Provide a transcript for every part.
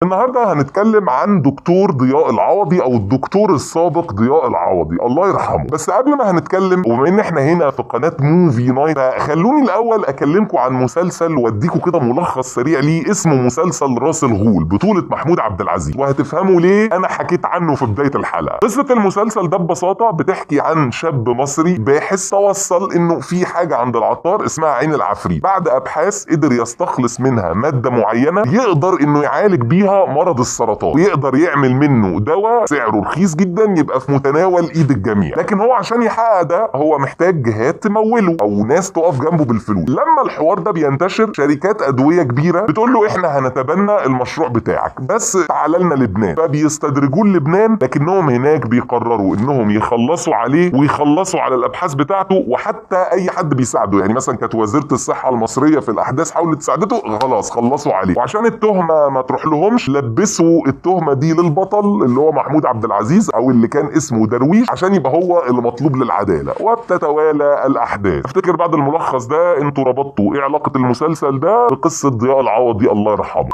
النهارده هنتكلم عن دكتور ضياء العوضي او الدكتور السابق ضياء العوضي الله يرحمه. بس قبل ما هنتكلم وبما ان احنا هنا في قناه موفي نايت، فخلوني الاول اكلمكم عن مسلسل واديكم كده ملخص سريع ليه. اسمه مسلسل راس الغول بطوله محمود عبد العزيز، وهتفهموا ليه انا حكيت عنه في بدايه الحلقه. قصه المسلسل ده ببساطه بتحكي عن شاب مصري باحث توصل انه في حاجه عند العطار اسمها عين العفريت. بعد ابحاث قدر يستخلص منها ماده معينه يقدر انه يعالج بيها مرض السرطان، ويقدر يعمل منه دواء سعره رخيص جدا يبقى في متناول ايد الجميع. لكن هو عشان يحقق ده هو محتاج جهات تموله او ناس تقف جنبه بالفلوس. لما الحوار ده بينتشر شركات ادويه كبيره بتقول له احنا هنتبنى المشروع بتاعك بس تعال لنا لبنان، فبيستدرجوه لبنان. لكنهم هناك بيقرروا انهم يخلصوا عليه ويخلصوا على الابحاث بتاعته، وحتى اي حد بيساعده. يعني مثلا كانت وزيره الصحه المصريه في الاحداث حاولت تساعدته، خلاص خلصوا عليه. وعشان التهمه ما تروح لهمش لبسوا التهمه دي للبطل اللي هو محمود عبد العزيز او اللي كان اسمه درويش عشان يبقى هو اللي مطلوب للعداله. وبتتوالى الاحداث. افتكر بعد الملخص ده انتوا ربطتوا ايه علاقه المسلسل ده بقصه ضياء العوضي الله يرحمه.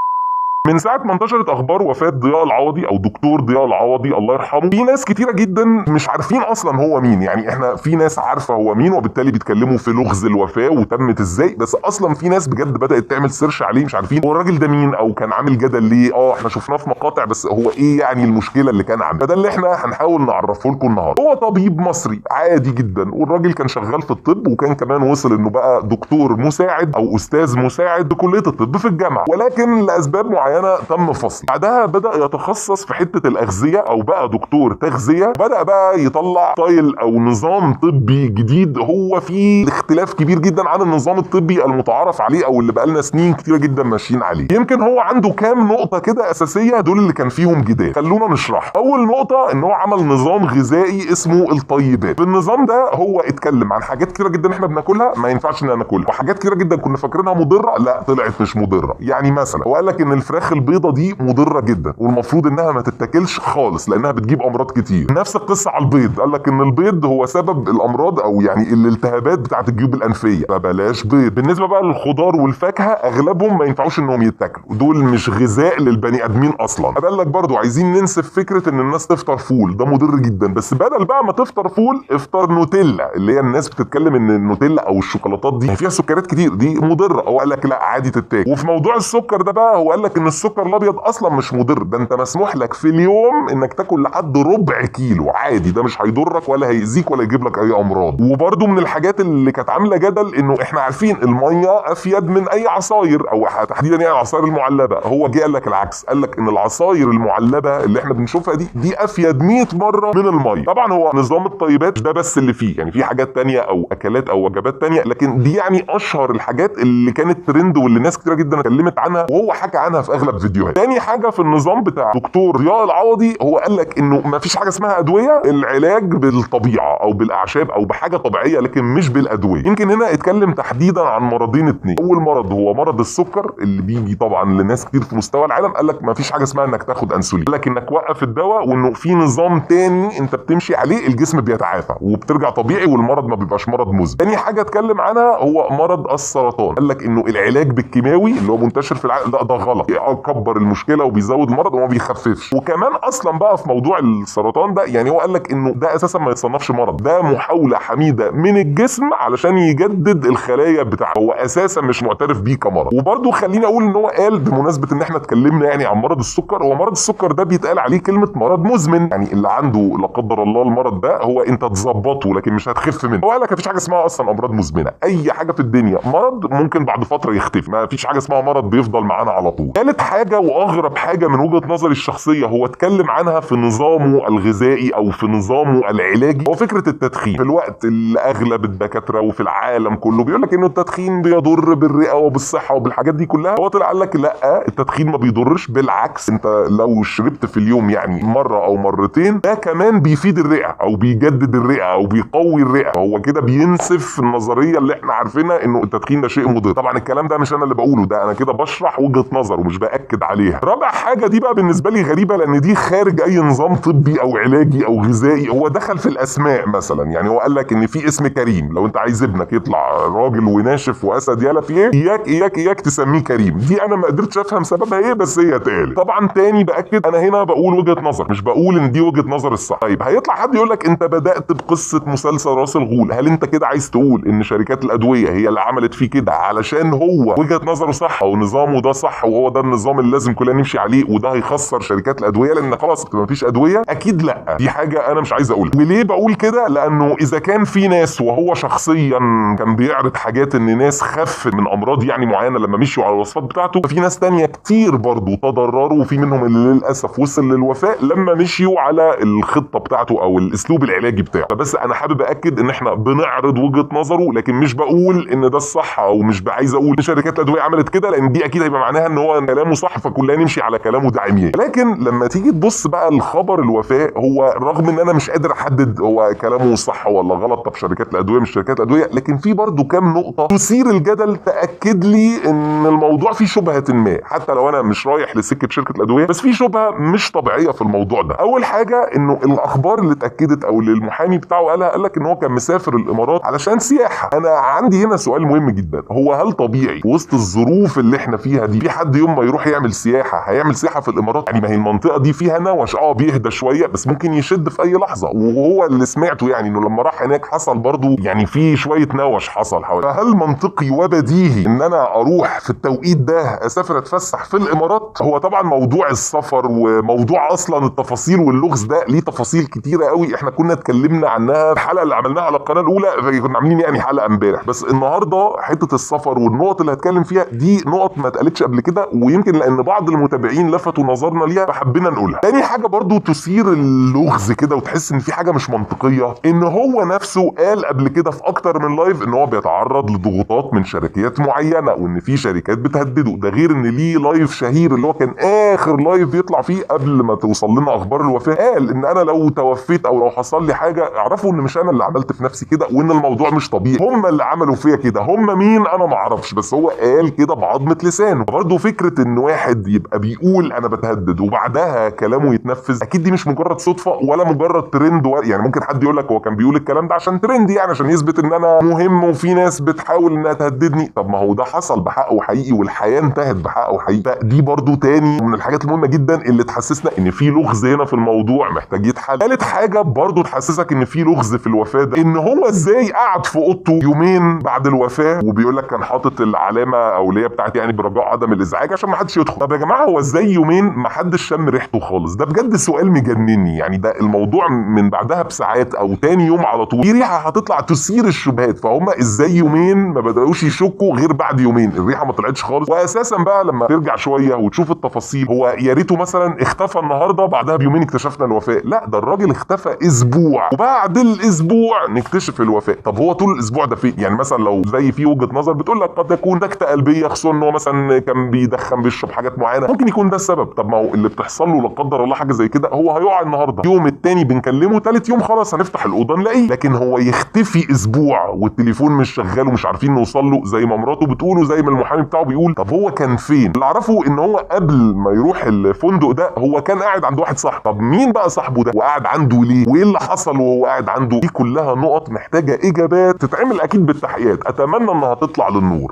من ساعة ما انتشرت اخبار وفاة ضياء العوضي او دكتور ضياء العوضي الله يرحمه، في ناس كتيرة جدا مش عارفين اصلا هو مين. يعني احنا في ناس عارفة هو مين وبالتالي بيتكلموا في لغز الوفاة وتمت ازاي، بس اصلا في ناس بجد بدأت تعمل سيرش عليه مش عارفين هو الراجل ده مين او كان عامل جدل ليه. احنا شفناه في مقاطع بس هو ايه يعني المشكلة اللي كان عامل. فده اللي احنا هنحاول نعرفه لكم النهارده. هو طبيب مصري عادي جدا، والراجل كان شغال في الطب، وكان كمان وصل انه بقى دكتور مساعد او استاذ مساعد بكلية الطب في الجامعة، ولكن لاسباب معينة تم فصل. بعدها بدأ يتخصص في حتة الأغذية أو بقى دكتور تغذية. بدأ بقى يطلع ستايل أو نظام طبي جديد هو فيه اختلاف كبير جدا عن النظام الطبي المتعارف عليه أو اللي بقالنا سنين كتيرة جدا ماشيين عليه. يمكن هو عنده كام نقطة كده أساسية دول اللي كان فيهم جدال، خلونا نشرح. أول نقطة إن هو عمل نظام غذائي اسمه الطيبات. في النظام ده هو اتكلم عن حاجات كتيرة جدا احنا بناكلها ما ينفعش ان ناكلها، وحاجات كتيرة جدا كنا فاكرينها مضرة لا طلعت مش مضرة. يعني مثلا هو قال لك ان الفراخ البيضة دي مضره جدا والمفروض انها ما تتاكلش خالص لانها بتجيب امراض كتير. نفس القصه على البيض، قال لك ان البيض هو سبب الامراض او يعني الالتهابات بتاعه الجيوب الانفيه، فبلاش بيض. بالنسبه بقى للخضار والفاكهه اغلبهم ما ينفعوش انهم يتاكلوا، دول مش غذاء للبني ادمين اصلا. قال لك برضو عايزين ننسف فكره ان الناس تفطر فول، ده مضر جدا، بس بدل بقى ما تفطر فول افطر نوتيلا، اللي هي الناس بتتكلم ان النوتيلا او الشوكولاتات دي فيها سكريات كتير دي مضره. هو قال لك لا عادي تتاكل. وفي موضوع السكر ده بقى هو قال لك ان السكر الابيض اصلا مش مضر، ده انت مسموح لك في اليوم انك تاكل لحد ربع كيلو عادي، ده مش هيضرك ولا هيأذيك ولا يجيب لك اي امراض. وبرده من الحاجات اللي كانت عامله جدل انه احنا عارفين الميه افيد من اي عصاير او تحديدا يعني العصاير المعلبه. هو جه قال لك العكس، قال لك ان العصاير المعلبه اللي احنا بنشوفها دي افيد 100 مره من الميه. طبعا هو نظام الطيبات ده بس اللي فيه، يعني في حاجات تانية او اكلات او وجبات تانية، لكن دي يعني اشهر الحاجات اللي كانت ترند واللي ناس كتير جدا اتكلمت عنها وهو حكى عنها في اغلب فيديوهات. تاني حاجه في النظام بتاع دكتور ضياء العوضي هو قال لك انه ما فيش حاجه اسمها ادويه، العلاج بالطبيعه او بالاعشاب او بحاجه طبيعيه لكن مش بالادويه. يمكن هنا اتكلم تحديدا عن مرضين اتنين. اول مرض هو مرض السكر اللي بيجي طبعا لناس كتير في مستوى العالم، قال لك ما فيش حاجه اسمها انك تاخد انسولين، قال لك انك وقف الدواء وانه في نظام تاني انت بتمشي عليه الجسم بيتعافى وبترجع طبيعي والمرض ما بيبقاش مرض مزمن. تاني حاجه اتكلم عنها هو مرض السرطان، قال لك انه العلاج بالكيماوي اللي هو منتشر في العالم ده غلط، يكبر المشكله وبيزود المرض وما بيخففش. وكمان اصلا بقى في موضوع السرطان ده يعني هو قال لك انه ده اساسا ما يتصنفش مرض، ده محاوله حميده من الجسم علشان يجدد الخلايا بتاعته، هو اساسا مش معترف بيه كمرض. وبرده خليني اقول ان هو قال بمناسبه ان احنا اتكلمنا يعني عن مرض السكر، هو مرض السكر ده بيتقال عليه كلمه مرض مزمن، يعني اللي عنده لا قدر الله المرض ده هو انت تظبطه لكن مش هتخف منه. هو قال لك مفيش حاجه اسمها اصلا امراض مزمنه، اي حاجه في الدنيا مرض ممكن بعد فتره يختفي، ما فيش حاجه اسمها مرض بيفضل معانا على طول. ثالث حاجه واغرب حاجه من وجهه نظري الشخصيه هو اتكلم عنها في نظامه الغذائي او في نظامه العلاجي، هو فكره التدخين. في الوقت اللي اغلب الدكاتره وفي العالم كله بيقول لك انه التدخين بيضر بالرئه وبالصحه وبالحاجات دي كلها، هو طلع قال لك لا التدخين ما بيضرش، بالعكس انت لو شربت في اليوم يعني مره او مرتين ده كمان بيفيد الرئه او بيجدد الرئه او بيقوي الرئه. هو كده بينسف النظريه اللي احنا عارفينها انه التدخين ده شيء مضر. طبعا الكلام ده مش انا اللي بقوله، ده انا كده بشرح وجهه نظر ومش باكد عليها. رابع حاجه دي بقى بالنسبه لي غريبه، لان دي خارج اي نظام طبي او علاجي او غذائي، هو دخل في الاسماء مثلا. يعني هو قال لك ان في اسم كريم، لو انت عايز ابنك يطلع راجل وناشف واسد يالا في ايه، اياك تسميه كريم. دي انا ما قدرتش افهم سببها ايه، بس هي اتقالت. طبعا تاني باكد، انا هنا بقول وجهه نظر، مش بقول ان دي وجهه نظر الصح. طيب هيطلع حد يقول لك انت بدات بقصه مسلسل راس الغول، هل انت كده عايز تقول ان شركات الادويه هي اللي عملت فيه كده علشان هو وجهه نظره صح او نظامه ده صح وهو ده النظام اللي لازم كلنا نمشي عليه، وده هيخسر شركات الادويه لان خلاص ما فيش ادويه؟ اكيد لا، دي حاجه انا مش عايز اقولها. وليه بقول كده؟ لانه اذا كان في ناس وهو شخصيا كان بيعرض حاجات ان ناس خفت من امراض يعني معينه لما مشيوا على الوصفات بتاعته، ففي ناس تانية كتير برضو تضرروا، وفي منهم اللي للاسف وصل للوفاه لما مشيوا على الخطه بتاعته او الاسلوب العلاجي بتاعه. فبس انا حابب اكد ان احنا بنعرض وجهه نظره، لكن مش بقول ان ده الصح، او مش عايز اقول ان شركات الادويه عملت كده، لان دي اكيد هيبقى معناها ان هو كلامه صح فكلنا نمشي على كلامه داعمين. لكن لما تيجي تبص بقى لخبر الوفاه، هو رغم ان انا مش قادر احدد هو كلامه صح ولا غلط، طب شركات الادويه مش شركات الادويه، لكن في برضو كام نقطه تثير الجدل تاكد لي ان الموضوع فيه شبهه ما، حتى لو انا مش رايح لسكه شركه الادويه، بس في شبهه مش طبيعيه في الموضوع ده. اول حاجه انه الاخبار اللي اتاكدت او اللي المحامي بتاعه قال لك ان هو كان مسافر الامارات علشان سياحه. انا عندي هنا سؤال مهم جدا، هو هل طبيعي وسط الظروف اللي احنا فيها دي في حد يوم ما يروح يعمل سياحه هيعمل سياحه في الامارات؟ يعني ما هي المنطقه دي فيها نوش، بيهدى شويه بس ممكن يشد في اي لحظه، وهو اللي سمعته يعني انه لما راح هناك حصل برضو يعني في شويه نوش حصل حوالي. فهل منطقي وبديهي ان انا اروح في التوقيت ده اسافر اتفسح في الامارات؟ هو طبعا موضوع السفر وموضوع اصلا التفاصيل واللغز ده ليه تفاصيل كتيره قوي، احنا كنا اتكلمنا عنها في الحلقه اللي عملناها على القناه الاولى، كنا عاملين يعني حلقه امبارح. بس النهارده حته السفر والنقط اللي هتكلم فيها دي نقط ما اتقالتش قبل كده، ويمكن لان بعض المتابعين لفتوا نظرنا ليها فحبينا نقولها. تاني حاجه برضو تثير اللغز كده وتحس ان في حاجه مش منطقيه، ان هو نفسه قال قبل كده في اكتر من لايف ان هو بيتعرض لضغوطات من شركات معينه، وان في شركات بتهدده. ده غير ان ليه لايف شهير اللي هو كان اخر لايف يطلع فيه قبل ما توصل لنا اخبار الوفاه، قال ان انا لو توفيت او لو حصل لي حاجه اعرفوا ان مش انا اللي عملت في نفسي كده، وان الموضوع مش طبيعي، هم اللي عملوا فيا كده. هم مين انا ما اعرفش، بس هو قال كده بعضمه لسانه. برضه فكره ان واحد يبقى بيقول انا بتهدد وبعدها كلامه يتنفذ، اكيد دي مش مجرد صدفه ولا مجرد ترند. يعني ممكن حد يقول لك هو كان بيقول الكلام ده عشان ترند، يعني عشان يثبت ان انا مهم وفي ناس بتحاول انها تهددني. طب ما هو ده حصل بحقه حقيقي والحياه انتهت بحقه حقيقي. دي برضو تاني من الحاجات المهمه جدا اللي تحسسنا ان في لغز هنا في الموضوع محتاج يتحل. ثالث حاجه برضو تحسسك ان في لغز في الوفاه ده، ان هو ازاي قعد في اوضته يومين بعد الوفاه وبيقول لك كان حاطط العلامه او اللي هي بتاعت يعني برجاء عدم الازعاج عشان ما حدش يدخل. طب يا جماعه هو ازاي يومين ما حدش شم ريحته خالص؟ ده بجد سؤال مجنني. يعني ده الموضوع من بعدها بساعات او تاني يوم على طول في ريحه هتطلع تثير الشبهات، فهم ازاي يومين ما بداوش يشكوا غير بعد يومين الريحه ما طلعتش خالص؟ واساسا بقى لما ترجع شويه وتشوف التفاصيل، هو يا ريته مثلا اختفى النهارده بعدها بيومين اكتشفنا الوفاه، لا ده الراجل اختفى اسبوع وبعد الاسبوع نكتشف الوفاه. طب هو طول الاسبوع ده فين؟ يعني مثلا لو زي في وجهه نظر بتقول لك قد يكون سكته قلبيه، خصوصا ان هو مثلا كان بيدخن بيشرب حاجات معينه، ممكن يكون ده السبب. طب ما هو اللي بتحصل له لا قدر الله حاجه زي كده، هو هيقع النهارده، يوم التاني بنكلمه، تالت يوم خلاص هنفتح الاوضه نلاقيه. لكن هو يختفي اسبوع والتليفون مش شغال ومش عارفين نوصل له زي ما مراته بتقول وزي ما المحامي بتاعه بيقول. طب هو كان فين؟ اللي اعرفه ان هو قبل ما يروح الفندق ده هو كان قاعد عند واحد صاحبه. طب مين بقى صاحبه ده وقاعد عنده ليه وايه اللي حصل وهو قاعد عنده؟ دي كلها نقط محتاجه اجابات تتعمل اكيد بالتحقيقات، اتمنى انها تطلع للنور.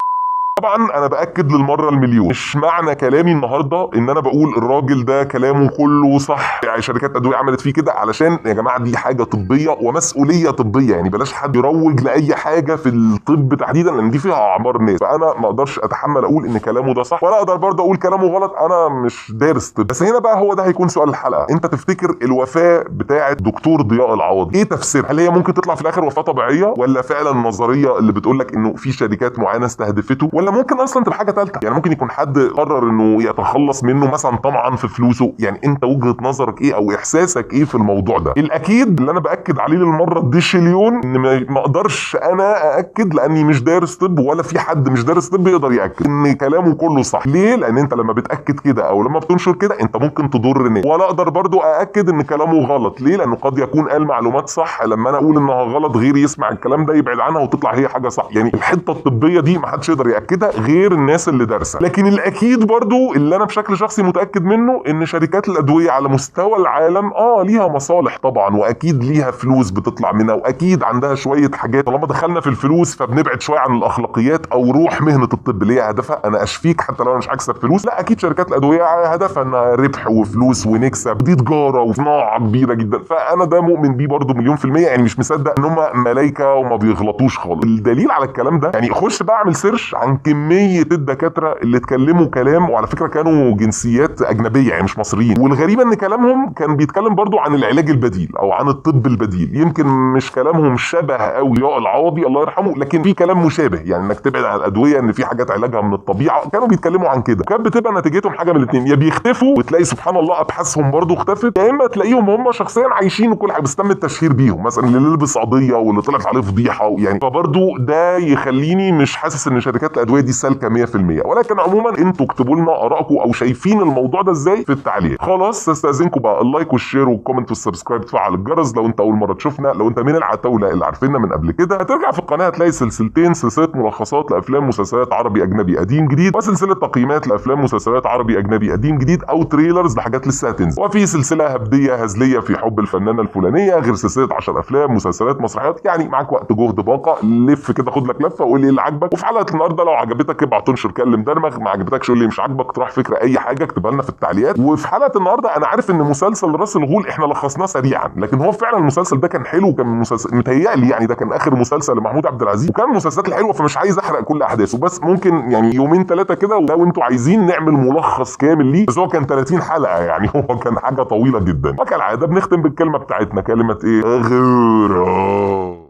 طبعا انا باكد للمره المليون، مش معنى كلامي النهارده ان انا بقول الراجل ده كلامه كله صح، يعني شركات ادويه عملت فيه كده، علشان يا جماعه دي حاجه طبيه ومسؤوليه طبيه، يعني بلاش حد يروج لاي حاجه في الطب تحديدا لان دي فيها اعمار ناس. فانا ما اقدرش اتحمل اقول ان كلامه ده صح، ولا اقدر برضه اقول كلامه غلط، انا مش دارس طب. بس هنا بقى هو ده هيكون سؤال الحلقه، انت تفتكر الوفاه بتاعه دكتور ضياء العوضي ايه تفسيرها؟ هل هي ممكن تطلع في الاخر وفاه طبيعيه، ولا فعلا النظريه اللي بتقول لك انه في شركات معينه استهدفته، ولا ممكن اصلا تبقى حاجه ثالثه؟ يعني ممكن يكون حد قرر انه يتخلص منه مثلا طمعا في فلوسه. يعني انت وجهه نظرك ايه او احساسك ايه في الموضوع ده؟ الاكيد اللي انا باكد عليه للمره الديشليون ان ما اقدرش انا ااكد لاني مش دارس طب، ولا في حد مش دارس طب يقدر ياكد ان كلامه كله صح. ليه؟ لان انت لما بتاكد كده او لما بتنشر كده انت ممكن تضر ناس، ولا اقدر برضو ااكد ان كلامه غلط. ليه؟ لانه قد يكون قال معلومات صح لما انا اقول انها غلط غيري يسمع الكلام ده يبعد عنها وتطلع هي حاجه صح. يعني الحته الطبيه دي ما حدش يقدر ياكد كده غير الناس اللي دارسه. لكن الاكيد برضو اللي انا بشكل شخصي متاكد منه ان شركات الادويه على مستوى العالم ليها مصالح طبعا، واكيد ليها فلوس بتطلع منها، واكيد عندها شويه حاجات. طالما دخلنا في الفلوس فبنبعد شويه عن الاخلاقيات او روح مهنه الطب اللي هي هدفها انا اشفيك حتى لو انا مش هكسب فلوس. لا، اكيد شركات الادويه هدفها انها ربح وفلوس ونكسب، دي تجاره وصناعه كبيره جدا. فانا ده مؤمن بيه برضو مليون في الميه، يعني مش مصدق ان هم ملايكه وما بيغلطوش خالص. الدليل على الكلام ده يعني خش بقى اعمل سيرش عن كميه الدكاتره اللي اتكلموا كلام، وعلى فكره كانوا جنسيات اجنبيه يعني مش مصريين، والغريب ان كلامهم كان بيتكلم برضو عن العلاج البديل او عن الطب البديل. يمكن مش كلامهم شبه قوي ضياء العوضي الله يرحمه، لكن في كلام مشابه، يعني انك تبعد عن الادويه، ان في حاجات علاجها من الطبيعه. كانوا بيتكلموا عن كده، وكانت بتبقى نتيجتهم حاجه من الاثنين: يا بيختفوا وتلاقي سبحان الله ابحاثهم برضو اختفت، يا اما تلاقيهم هم شخصيا عايشين وكل حاجه بس تم التشهير بيهم، مثلا اللي لبس قضيه واللي طلعت عليه فضيحه يعني. فبرضو ده يخليني مش حاسس ان شركات الادويه دي سالكه 100%. ولكن عموما انتوا اكتبوا لنا ارائكم او شايفين الموضوع ده ازاي في التعليق. خلاص استاذنكم بقى اللايك والشير والكومنت والسبسكرايب، تفعل الجرس لو انت اول مره تشوفنا. لو انت من العتاوله اللي عارفيننا من قبل كده، هترجع في القناه هتلاقي سلسلتين: سلسله ملخصات لافلام مسلسلات عربي اجنبي قديم جديد، وسلسله تقييمات لافلام مسلسلات عربي اجنبي قديم جديد او تريلرز لحاجات لسه هتنزل، وفي سلسله هبديه هزليه في حب الفنانه الفلانيه، غير سلسله 10 افلام مسلسلات مسرحيات. يعني معاك وقت جهد باقه، لف كده خد لك لفه وقول لي اللي عاجبك. وفي حلقه النهارده لو عجبتك ابعت تنشر كلم درمغ، ما عجبتكش قول لي مش عاجبك، تروح فكره اي حاجه اكتبها لنا في التعليقات. وفي حلقه النهارده انا عارف ان مسلسل راس الغول احنا لخصناه سريعا، لكن هو فعلا المسلسل ده كان حلو، كان مسلسل متهيألي يعني ده كان اخر مسلسل لمحمود عبد العزيز، وكان من المسلسلات الحلوه، فمش عايز احرق كل احداثه، بس ممكن يعني يومين ثلاثه كده لو انتوا عايزين نعمل ملخص كامل ليه. بس هو كان 30 حلقه يعني هو كان حاجه طويله جدا. وكالعاده بنختم بالكلمه بتاعتنا، كلمه ايه؟ غيره.